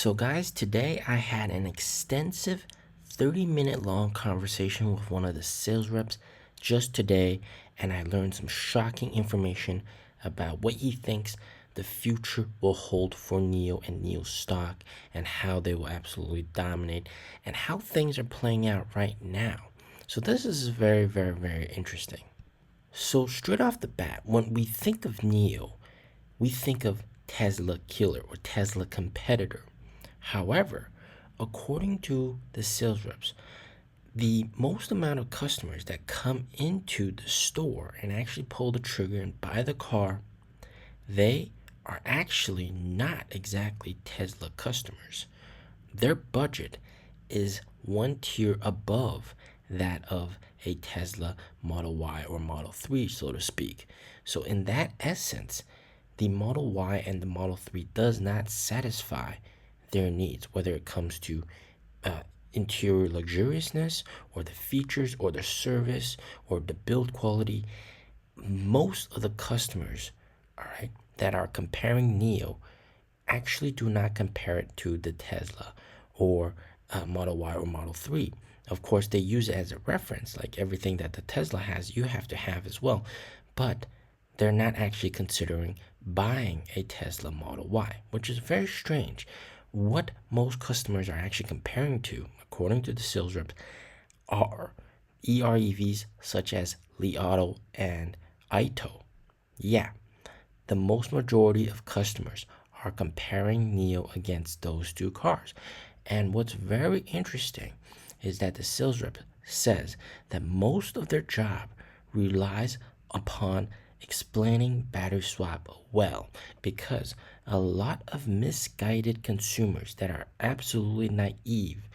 So, guys, today I had an extensive 30-minute long conversation with one of the sales reps just today, and I learned some shocking information about what he thinks the future will hold for NEO and NEO stock and how they will absolutely dominate and how things are playing out right now. So, this is very, very, very interesting. So, straight off the bat, when we think of NEO, we think of Tesla killer or Tesla competitor. However, according to the sales reps, the most amount of customers that come into the store and actually pull the trigger and buy the car, they are actually not exactly Tesla customers. Their budget is one tier above that of a Tesla Model Y or Model 3, so to speak. So in that essence, the Model Y and the Model 3 does not satisfy their needs, whether it comes to interior luxuriousness or the features or the service or the build quality. Most of the customers, all right, that are comparing NEO actually do not compare it to the Tesla or Model Y or Model 3. Of course, they use it as a reference, like everything that the Tesla has, you have to have as well. But they're not actually considering buying a Tesla Model Y, which is very strange. What most customers are actually comparing to, according to the sales reps, are EREVs such as Li Auto and Ito. Yeah, the most majority of customers are comparing NEO against those two cars. And what's very interesting is that the sales rep says that most of their job relies upon explaining battery swap well, because a lot of misguided consumers that are absolutely naive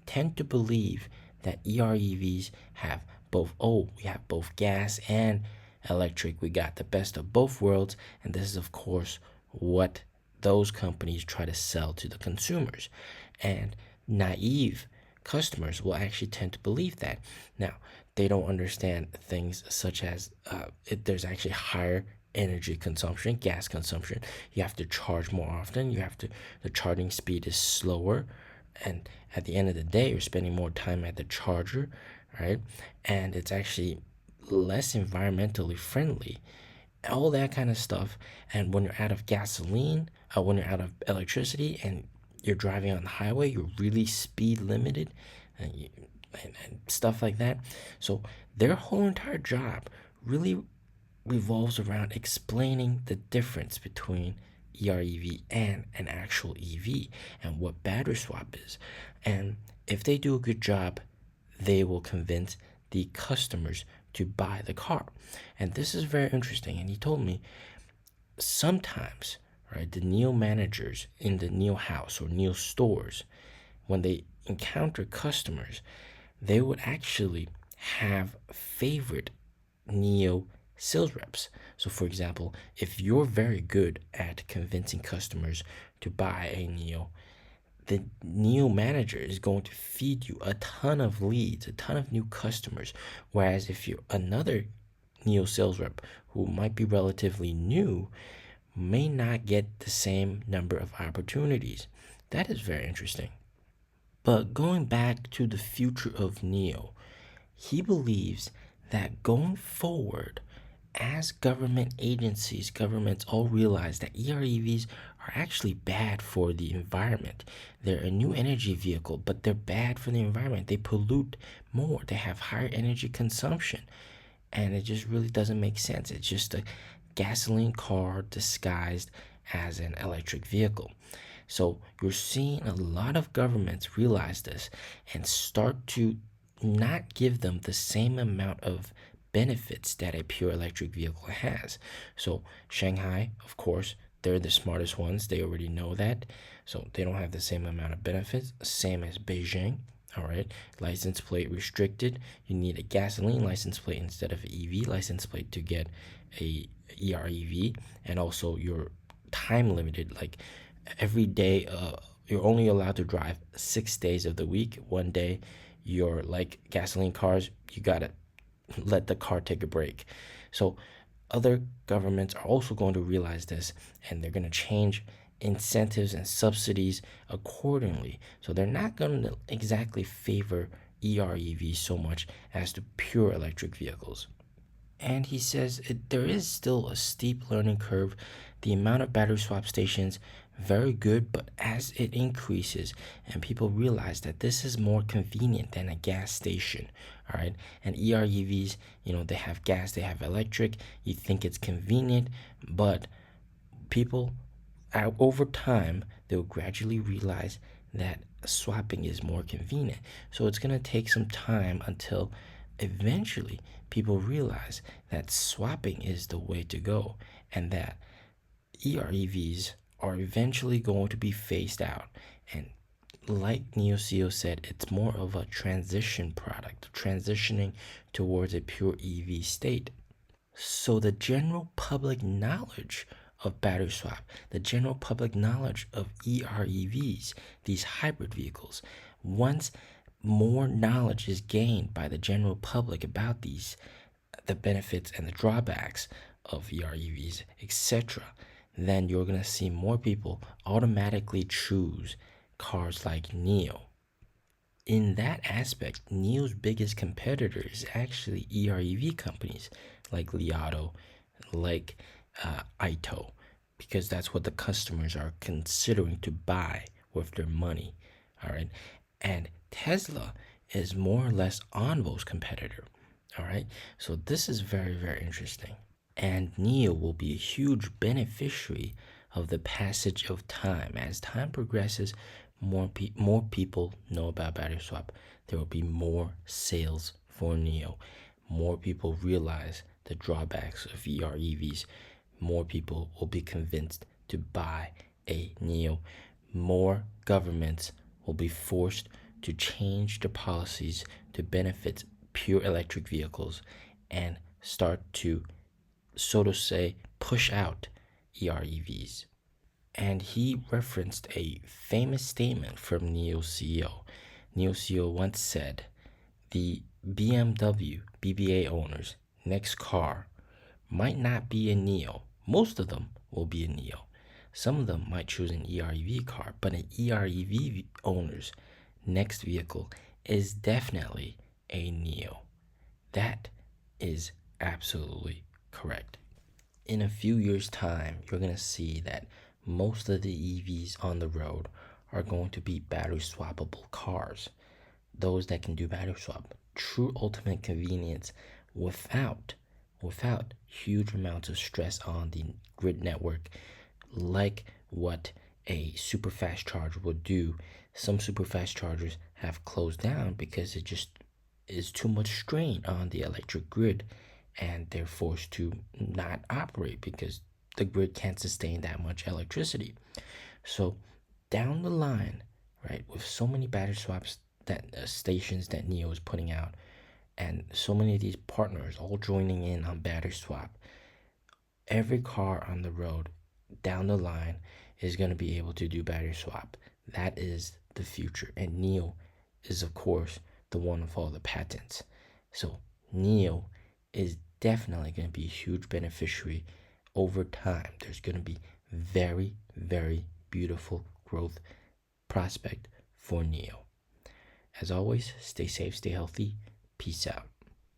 tend to believe that EREVs have we have both gas and electric. We got the best of both worlds, and this is of course what those companies try to sell to the consumers. And naive customers will actually tend to believe that. Now, they don't understand things such as there's actually higher energy consumption, gas consumption. You have to charge more often. The charging speed is slower, and at the end of the day, you're spending more time at the charger, right? And it's actually less environmentally friendly, all that kind of stuff. And when you're out of gasoline, when you're out of electricity and you're driving on the highway, you're really speed limited and stuff like that. So their whole entire job really revolves around explaining the difference between EREV and an actual EV and what battery swap is. And if they do a good job, they will convince the customers to buy the car. And this is very interesting. And he told me sometimes, right, the NEO managers in the NEO house or NEO stores, when they encounter customers, they would actually have favorite NEO sales reps. So for example, if you're very good at convincing customers to buy a NEO, the NEO manager is going to feed you a ton of leads, a ton of new customers. Whereas if you're another NEO sales rep who might be relatively new, may not get the same number of opportunities. That is very interesting. But going back to the future of NEO, he believes that going forward, as governments all realize that EREVs are actually bad for the environment. They're a new energy vehicle, but they're bad for the environment. They pollute more. They have higher energy consumption. And it just really doesn't make sense. It's just a gasoline car disguised as an electric vehicle. So you're seeing a lot of governments realize this and start to not give them the same amount of benefits that a pure electric vehicle has. So Shanghai, of course, they're the smartest ones. They already know that. So they don't have the same amount of benefits, same as Beijing. All right, license plate restricted. You need a gasoline license plate instead of an EV license plate to get a EREV, and also you're time limited. Like every day, you're only allowed to drive 6 days of the week. One day, you're like gasoline cars. You gotta let the car take a break. So other governments are also going to realize this, and they're going to change incentives and subsidies accordingly. So they're not going to exactly favor EREVs so much as to pure electric vehicles. And he says there is still a steep learning curve. The amount of battery swap stations, very good, but as it increases and people realize that this is more convenient than a gas station, all right? And EREVs, they have gas, they have electric. You think it's convenient, but people, over time, they'll gradually realize that swapping is more convenient. So it's going to take some time until eventually people realize that swapping is the way to go, and that EREVs are eventually going to be phased out. And like NeoCeo said, it's more of a transition product, transitioning towards a pure EV state. So the general public knowledge of battery swap, the general public knowledge of EREVs, these hybrid vehicles, once more knowledge is gained by the general public about the benefits and the drawbacks of EREVs, etc., then you're going to see more people automatically choose cars like Neo. In that aspect, Neo's biggest competitor is actually EREV companies like Li Auto, like Ito, because that's what the customers are considering to buy with their money. All right. And Tesla is more or less Envo's competitor. All right. So this is very, very interesting. And Neo will be a huge beneficiary of the passage of time. As time progresses, more people know about battery swap. There will be more sales for Neo. More people realize the drawbacks of EREVs. More people will be convinced to buy a Neo. More governments will be forced to change the policies to benefit pure electric vehicles and start to, so to say, push out EREVs. And he referenced a famous statement from Neo's CEO. Neo's CEO once said, the BMW BBA owners' next car might not be a Neo. Most of them will be a Neo. Some of them might choose an EREV car, but an EREV owner's next vehicle is definitely a Neo. That is absolutely correct. In a few years' time, you're going to see that most of the EVs on the road are going to be battery swappable cars. Those that can do battery swap. True ultimate convenience without huge amounts of stress on the grid network, like what a super fast charger would do. Some super fast chargers have closed down because it just is too much strain on the electric grid, and they're forced to not operate because the grid can't sustain that much electricity. So down the line, right, with so many battery swaps that stations that Neo is putting out, and so many of these partners all joining in on battery swap, every car on the road down the line is going to be able to do battery swap. That is the future. And Neo is, of course, the one with all the patents. So Neo is definitely going to be a huge beneficiary over time. There's going to be very, very beautiful growth prospect for Neo. As always, stay safe, stay healthy. Peace out.